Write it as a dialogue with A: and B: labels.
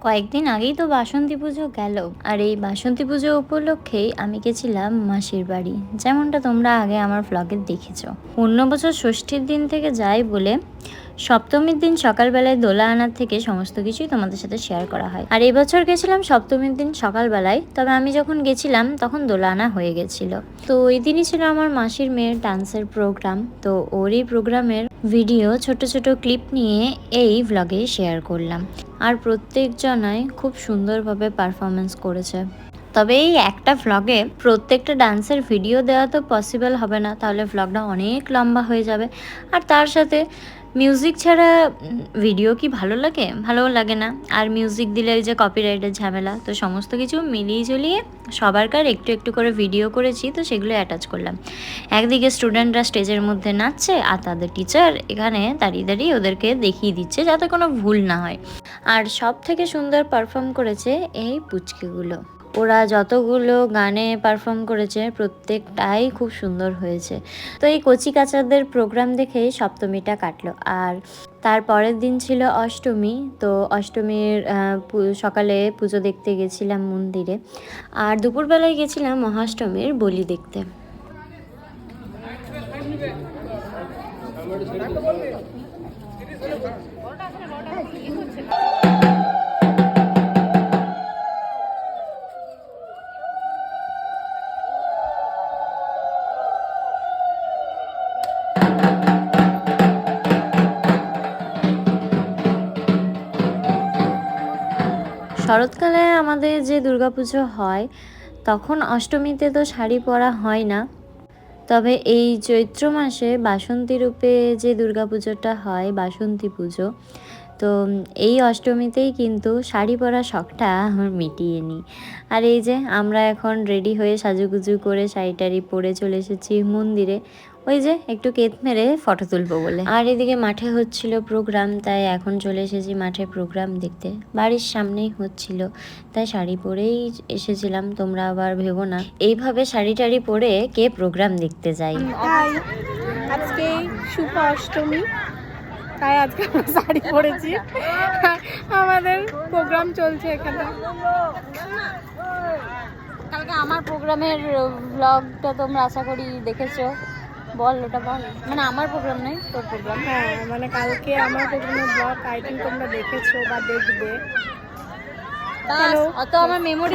A: কয়েকদিন আগেই তো বাসন্তী পুজো গেল, আর এই বাসন্তী পুজো উপলক্ষেই আমি গেছিলাম মাসির বাড়ি, যেমনটা তোমরা আগে আমার ভ্লগে দেখেছো। অন্য বছর ষষ্ঠীর দিন থেকে যাই বলে সপ্তমীর দিন সকালবেলায় দোলা আনার থেকে সমস্ত কিছুই তোমাদের সাথে শেয়ার করা হয়। আর এবছর গেছিলাম সপ্তমীর দিন সকালবেলায়, তবে আমি যখন গেছিলাম তখন দোলা আনা হয়ে গেছিল। তো ওই দিনই ছিল আমার মাসির মেয়ের ডান্সের প্রোগ্রাম। তো ওরই প্রোগ্রামের ভিডিও ছোট ছোট ক্লিপ নিয়ে এই ভ্লগে শেয়ার করলাম। আর প্রত্যেকজনাই খুব সুন্দরভাবে পারফরমেন্স করেছে। তবে এই একটা ভ্লগে প্রত্যেকটা ডান্সের ভিডিও দেওয়া তো পসিবল হবে না, তাহলে ভ্লগটা অনেক লম্বা হয়ে যাবে। আর তার সাথে মিউজিক ছাড়া ভিডিও কি ভালো লাগে? ভালোও লাগে না। আর মিউজিক দিলে ওই যে কপিরাইটের ঝামেলা, তো সমস্ত কিছু মিলিয়ে ঝুলিয়ে সবারকার একটু একটু করে ভিডিও করেছি, তো সেগুলো অ্যাটাচ করলাম। একদিকে স্টুডেন্টরা স্টেজের মধ্যে নাচছে, আর তাদের টিচার এখানে দাঁড়িয়ে দাঁড়িয়ে ওদেরকে দেখিয়ে দিচ্ছে যাতে কোনো ভুল না হয়। আর সব থেকে সুন্দর পারফর্ম করেছে এই পুচকিগুলো। ওরা যতগুলো গানে পারফর্ম করেছে প্রত্যেকটাই খুব সুন্দর হয়েছে। তো এই কচি কাচাদের প্রোগ্রাম দেখেই সপ্তমীটা কাটলো। আর তার পরের দিন ছিল অষ্টমী। তো অষ্টমীর সকালে পুজো দেখতে গেছিলাম মন্দিরে, আর দুপুরবেলায় গেছিলাম মহাষ্টমীর বলি দেখতে। শরৎকালে আমাদের যে দুর্গাপুজো হয়, তখন অষ্টমীতে তো শাড়ি পরা হয় না। তবে এই চৈত্র মাসে বাসন্তী রূপে যে দুর্গাপুজোটা হয়, বাসন্তী পুজো, তো এই অষ্টমীতেই কিন্তু শাড়ি পরা শখটা আমার মিটিয়ে নিই। আর এই যে আমরা এখন রেডি হয়ে সাজুগুজু করে শাড়ি টাড়ি পরে চলে এসেছি মন্দিরে, ওই যে একটু কেত মেরে ফটো তুলবো বলে। আর এদিকে মাঠে হচ্ছিল প্রোগ্রাম, তাই এখন চলে এসেছি মাঠে প্রোগ্রাম দেখতে। বাড়ির সামনেই হচ্ছিল, তাই শাড়ি পরেই এসেছিলাম। তোমরা আবার ভেবো না এইভাবে শাড়ি টাড়ি পরে কে প্রোগ্রাম দেখতে যাই।
B: আজকে শুভ অষ্টমী, তাই আজকে আমরা শাড়ি পরেছি। আমাদের প্রোগ্রাম চলছে এখানে।
A: কালকে আমার প্রোগ্রামের ব্লগটা তোমরা আশা করি দেখেছো। বল, ওটা বল। মানে আমার প্রোগ্রাম নয়, তোর প্রোগ্রাম।
B: হ্যাঁ, মানে কালকে আমার প্রোগ্রামের ব্লগ আই থিঙ্ক তোমরা দেখেছো বা দেখবে।
A: অত আমার মেমোরি